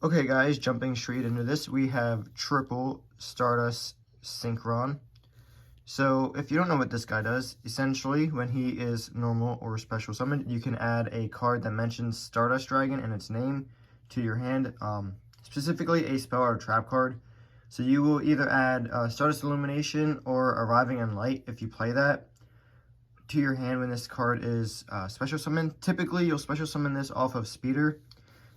Okay guys, jumping straight into this, we have triple Stardust Synchron. So if you don't know what this guy does, essentially when he is normal or special summoned, you can add a card that mentions Stardust Dragon and its name to your hand, specifically a spell or trap card. So you will either add Stardust Illumination or Arriving in Light if you play that to your hand when this card is special summoned. Typically you'll special summon this off of Speeder.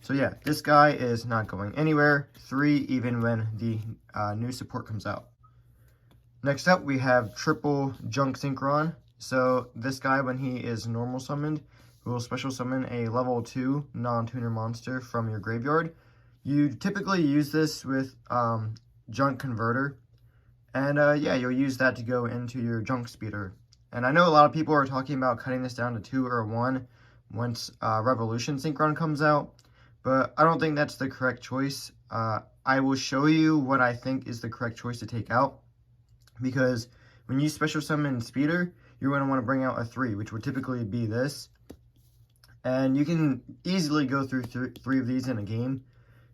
So yeah, this guy is not going anywhere. 3 even when the new support comes out. Next up, we have triple Junk Synchron. So this guy, when he is normal summoned, will special summon a level 2 non-tuner monster from your graveyard. You typically use this with Junk Converter. And yeah, you'll use that to go into your Junk Speeder. And I know a lot of people are talking about cutting this down to 2 or 1 once Revolution Synchron comes out. But I don't think that's the correct choice. I will show you what I think is the correct choice to take out. Because when you special summon Speeder, you're going to want to bring out a 3, which would typically be this. And you can easily go through 3 of these in a game.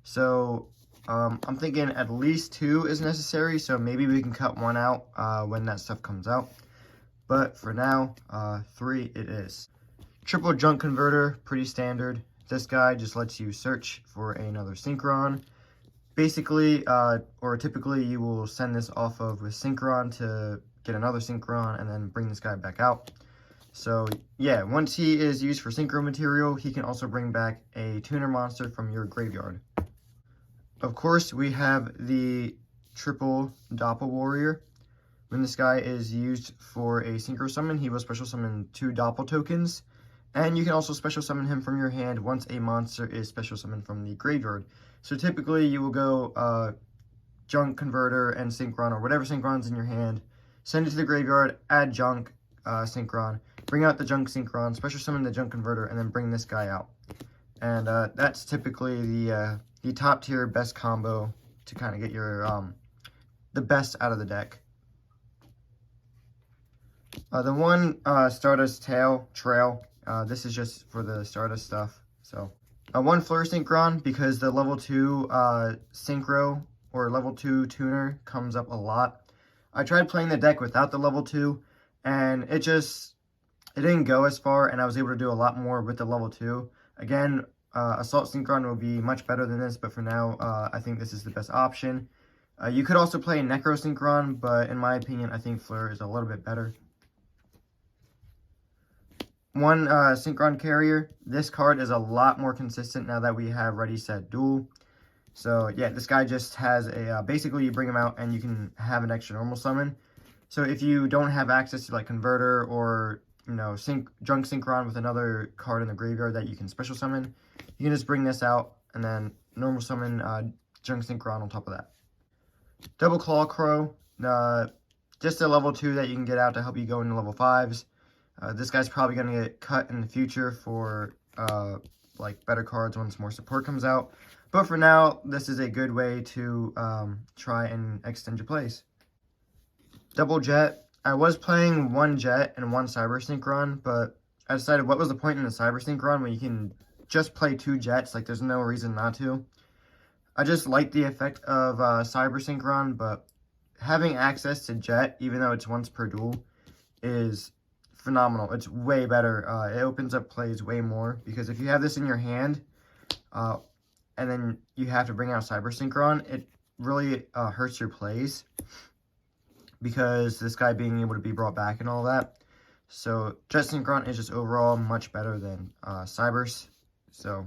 So I'm thinking at least 2 is necessary. So maybe we can cut 1 out when that stuff comes out. But for now, 3 it is. Triple Junk Converter, pretty standard. This guy just lets you search for another Synchron. Basically, or typically, you will send this off of with Synchron to get another Synchron and then bring this guy back out. So yeah, once he is used for Synchro material, he can also bring back a tuner monster from your graveyard. Of course, we have the triple Doppel Warrior. When this guy is used for a Synchro summon, he will special summon 2 Doppel tokens. And you can also special summon him from your hand once a monster is special summoned from the graveyard. So typically you will go Junk Converter and Synchron, or whatever Synchron's in your hand, send it to the graveyard, add Junk Synchron, bring out the Junk Synchron, special summon the Junk Converter, and then bring this guy out. And that's typically the top tier best combo to kind of get your the best out of the deck. The one Stardust Trail. This is just for the Stardust stuff. So, 1 Fleur Synchron, because the level 2 Synchro or level 2 tuner comes up a lot. I tried playing the deck without the level 2, and it didn't go as far, and I was able to do a lot more with the level 2. Again, Assault Synchron will be much better than this, but for now, I think this is the best option. You could also play Necro Synchron, but in my opinion, I think Fleur is a little bit better. 1 Synchron Carrier. This card is a lot more consistent now that we have Ready, Set, Duel. So yeah, this guy just has a, basically you bring him out and you can have an extra normal summon. So if you don't have access to like Converter or, you know, Junk Synchron with another card in the graveyard that you can special summon, you can just bring this out and then normal summon Junk Synchron on top of that. Double Claw Crow. Just a level 2 that you can get out to help you go into level 5s. This guy's probably going to get cut in the future for like better cards once more support comes out. But for now, this is a good way to try and extend your plays. Double Jet. I was playing 1 Jet and 1 Cyber Synchron, but I decided what was the point in the Cyber Synchron when you can just play 2 Jets? Like, there's no reason not to. I just like the effect of Cyber Synchron, but having access to Jet, even though it's once per duel, is phenomenal. It's way better. It opens up plays way more, because if you have this in your hand and then you have to bring out Cyber Synchron, it really hurts your plays, because this guy being able to be brought back and all that. So Jet Synchron is just overall much better than Cybers. So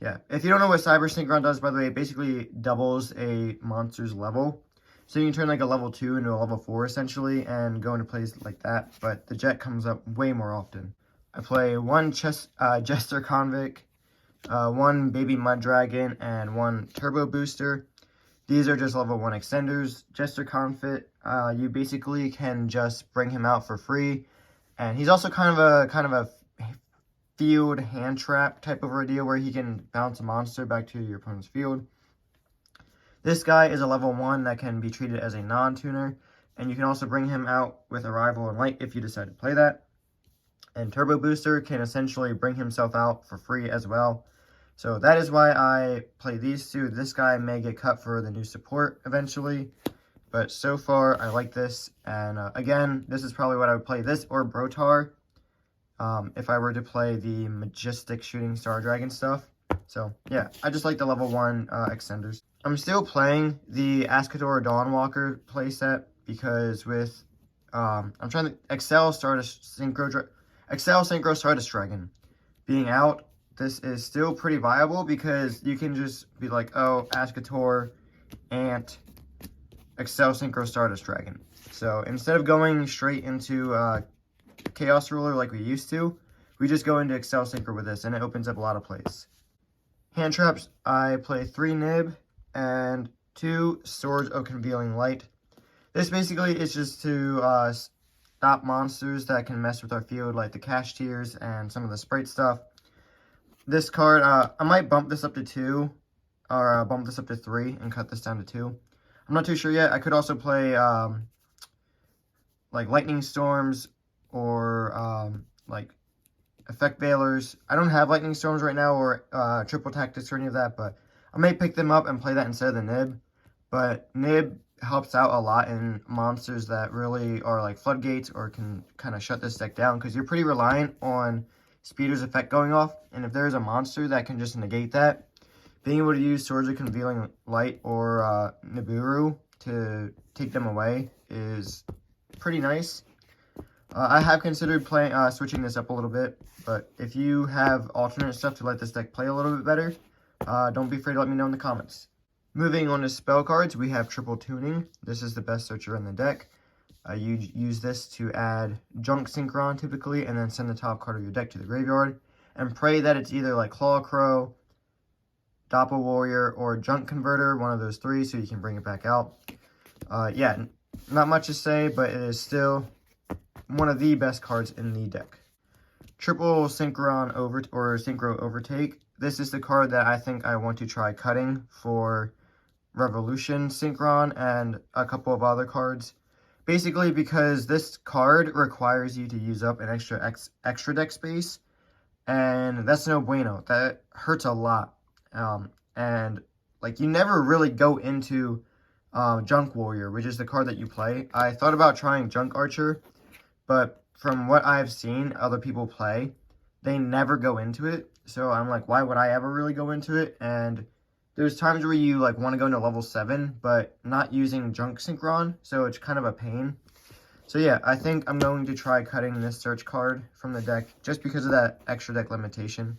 yeah, if you don't know what Cyber Synchron does, by the way, it basically doubles a monster's level. So you can turn like a level 2 into a level 4 essentially and go into plays like that. But the Jet comes up way more often. I play 1 Jester Convict, 1 Baby Mud Dragon, and 1 Turbo Booster. These are just level 1 extenders. Jester Convict, you basically can just bring him out for free. And he's also kind of a field hand trap type of idea where he can bounce a monster back to your opponent's field. This guy is a level 1 that can be treated as a non-tuner, and you can also bring him out with Arrival and Light if you decide to play that. And Turbo Booster can essentially bring himself out for free as well. So that is why I play these two. This guy may get cut for the new support eventually. But so far, I like this. And again, this is probably what I would play, this or Brotar, if I were to play the Majestic Shooting Star Dragon stuff. So yeah, I just like the level 1 extenders. I'm still playing the Ascador Dawnwalker playset because with, I'm trying to, Excel Synchro Stardust Dragon being out, this is still pretty viable because you can just be like, oh, Ascator, Ant, Excel Synchro Stardust Dragon. So instead of going straight into Chaos Ruler like we used to, we just go into Excel Synchro with this, and it opens up a lot of plays. Hand traps, I play 3 Nib and 2 Swords of Convealing Light. This basically is just to stop monsters that can mess with our field, like the Cash Tiers and some of the Sprite stuff. This card, I might bump this up to 2, or bump this up to 3 and cut this down to 2. I'm not too sure yet. I could also play like Lightning Storms or like Effect Veilers. I don't have Lightning Storms right now or Triple Tactics or any of that, but I may pick them up and play that instead of the Nib. But Nib helps out a lot in monsters that really are like floodgates or can kind of shut this deck down because you're pretty reliant on Speeder's effect going off. And if there's a monster that can just negate that, being able to use Swords of Convealing Light or Nibiru to take them away is pretty nice. I have considered playing switching this up a little bit, but if you have alternate stuff to let this deck play a little bit better, don't be afraid to let me know in the comments. Moving on to spell cards, we have Triple Tuning. This is the best searcher in the deck. You use this to add Junk Synchron typically, and then send the top card of your deck to the graveyard, and pray that it's either like Claw Crow, Doppel Warrior, or Junk Converter, one of those 3, so you can bring it back out. Yeah, not much to say, but it is still one of the best cards in the deck. Triple Synchron Synchro Overtake. This is the card that I think I want to try cutting for Revolution Synchron and a couple of other cards. Basically because this card requires you to use up an extra deck space, and that's no bueno. That hurts a lot. And like you never really go into Junk Warrior, which is the card that you play. I thought about trying Junk Archer, but from what I've seen other people play, they never go into it. So I'm like, why would I ever really go into it? And there's times where you like want to go into level 7, but not using Junk Synchron, so it's kind of a pain. So yeah, I think I'm going to try cutting this search card from the deck just because of that extra deck limitation.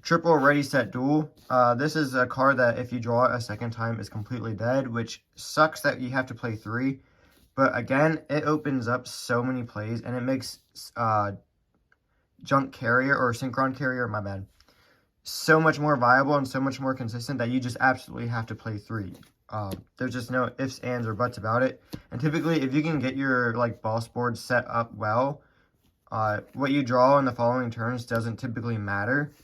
Triple Ready Set Duel. This is a card that if you draw it a second time is completely dead, which sucks that you have to play 3. But again, it opens up so many plays, and it makes Junk Carrier, or Synchron Carrier, my bad, so much more viable and so much more consistent that you just absolutely have to play 3. There's just no ifs, ands, or buts about it. And typically, if you can get your like boss board set up well, what you draw in the following turns doesn't typically matter.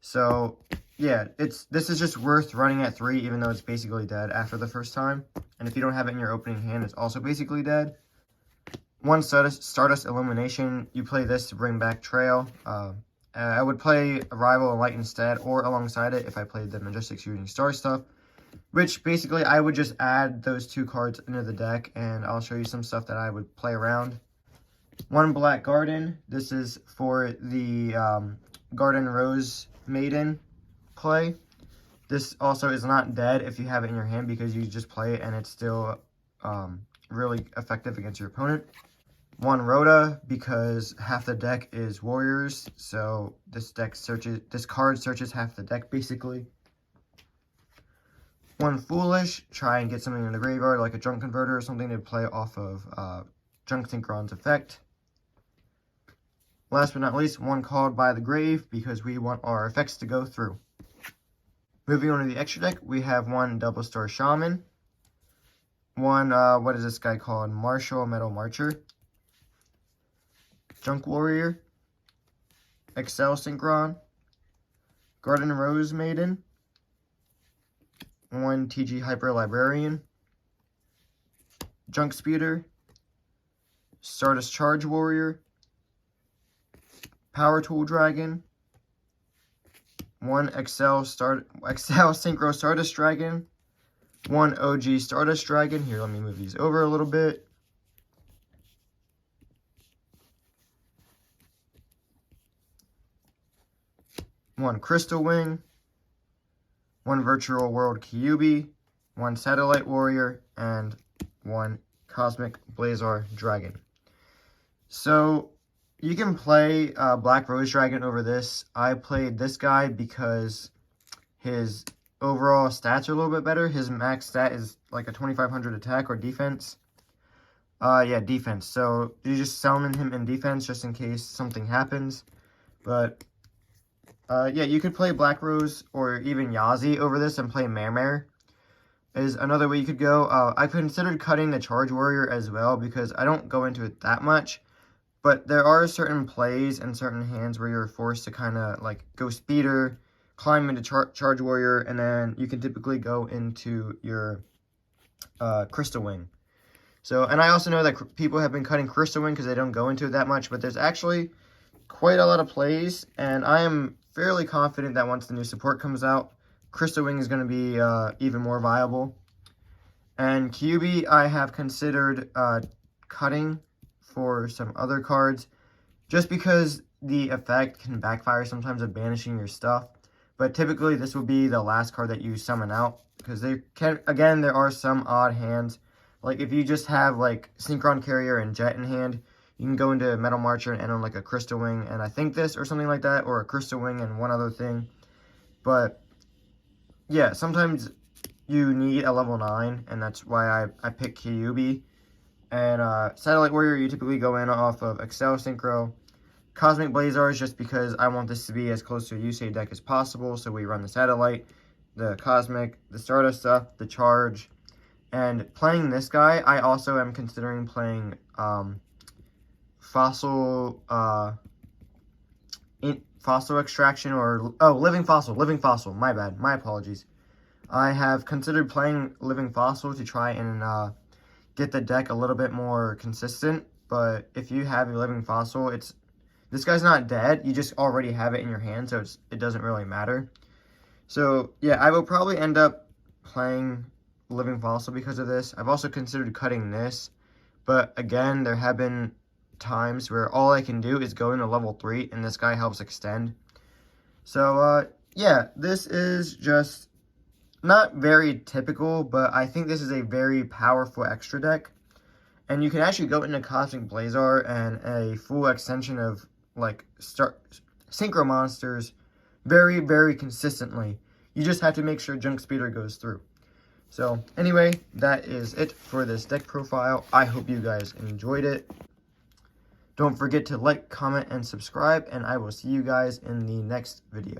So yeah, this is just worth running at 3, even though it's basically dead after the first time. And if you don't have it in your opening hand, it's also basically dead. 1 Stardust Illumination. You play this to bring back Trail. I would play Arrival and Light instead, or alongside it if I played the Majestic Shooting Star stuff. Which basically I would just add those 2 cards into the deck, and I'll show you some stuff that I would play around. 1 Black Garden. This is for the Garden Rose Maiden play. This also is not dead if you have it in your hand because you just play it and it's still really effective against your opponent. 1 Rhoda because half the deck is warriors, so this card searches half the deck basically. 1 Foolish, try and get something in the graveyard like a Junk Converter or something to play off of Junk Synchron's effect. Last but not least, 1 Called by the Grave because we want our effects to go through. Moving on to the extra deck, we have 1 Double Star Shaman. 1, what is this guy called? Martial Metal Marcher. Junk Warrior. Excel Synchron. Garden Rose Maiden. 1 TG Hyper Librarian. Junk Speeder. Stardust Charge Warrior. Power Tool Dragon. 1 XL Synchro Stardust Dragon, 1 OG Stardust Dragon. Here, let me move these over a little bit. One Crystal Wing, 1 Virtual World Kyuubi, 1 Satellite Warrior, and 1 Cosmic Blazar Dragon. So you can play Black Rose Dragon over this. I played this guy because his overall stats are a little bit better. His max stat is like a 2500 attack or defense. Yeah, defense. So you just summon him in defense just in case something happens. But yeah, you could play Black Rose or even Yazi over this and play Mare is another way you could go. I considered cutting the Charge Warrior as well because I don't go into it that much. But there are certain plays and certain hands where you're forced to kind of like go speeder, climb into Charge Warrior, and then you can typically go into your Crystal Wing. So, and I also know that people have been cutting Crystal Wing because they don't go into it that much, but there's actually quite a lot of plays, and I am fairly confident that once the new support comes out, Crystal Wing is going to be even more viable. And Kyuubi, I have considered cutting for some other cards, just because the effect can backfire sometimes of banishing your stuff. But typically this will be the last card that you summon out, because they can, again, there are some odd hands. Like if you just have like Synchron Carrier and Jet in hand, you can go into Metal Marcher and end on like a Crystal Wing and I think this or something like that, or a Crystal Wing and one other thing. But yeah, sometimes you need a level 9, and that's why I pick Kyuubi. And Satellite Warrior, you typically go in off of Excel Synchro. Cosmic Blazar is just because I want this to be as close to a Yugioh deck as possible. So we run the Satellite, the Cosmic, the Stardust stuff, the Charge. And playing this guy, I also am considering playing Fossil Extraction or... Oh, Living Fossil. My bad. My apologies. I have considered playing Living Fossil to try and... get the deck a little bit more consistent, but if you have a Living Fossil, this guy's not dead, you just already have it in your hand, so it doesn't really matter. So yeah, I will probably end up playing Living Fossil because of this. I've also considered cutting this, but again, there have been times where all I can do is go into level 3, and this guy helps extend. So yeah, this is just not very typical, but I think this is a very powerful extra deck. And you can actually go into Cosmic Blazar and a full extension of like Synchro monsters very, very consistently. You just have to make sure Junk Speeder goes through. So anyway, that is it for this deck profile. I hope you guys enjoyed it. Don't forget to like, comment, and subscribe, and I will see you guys in the next video.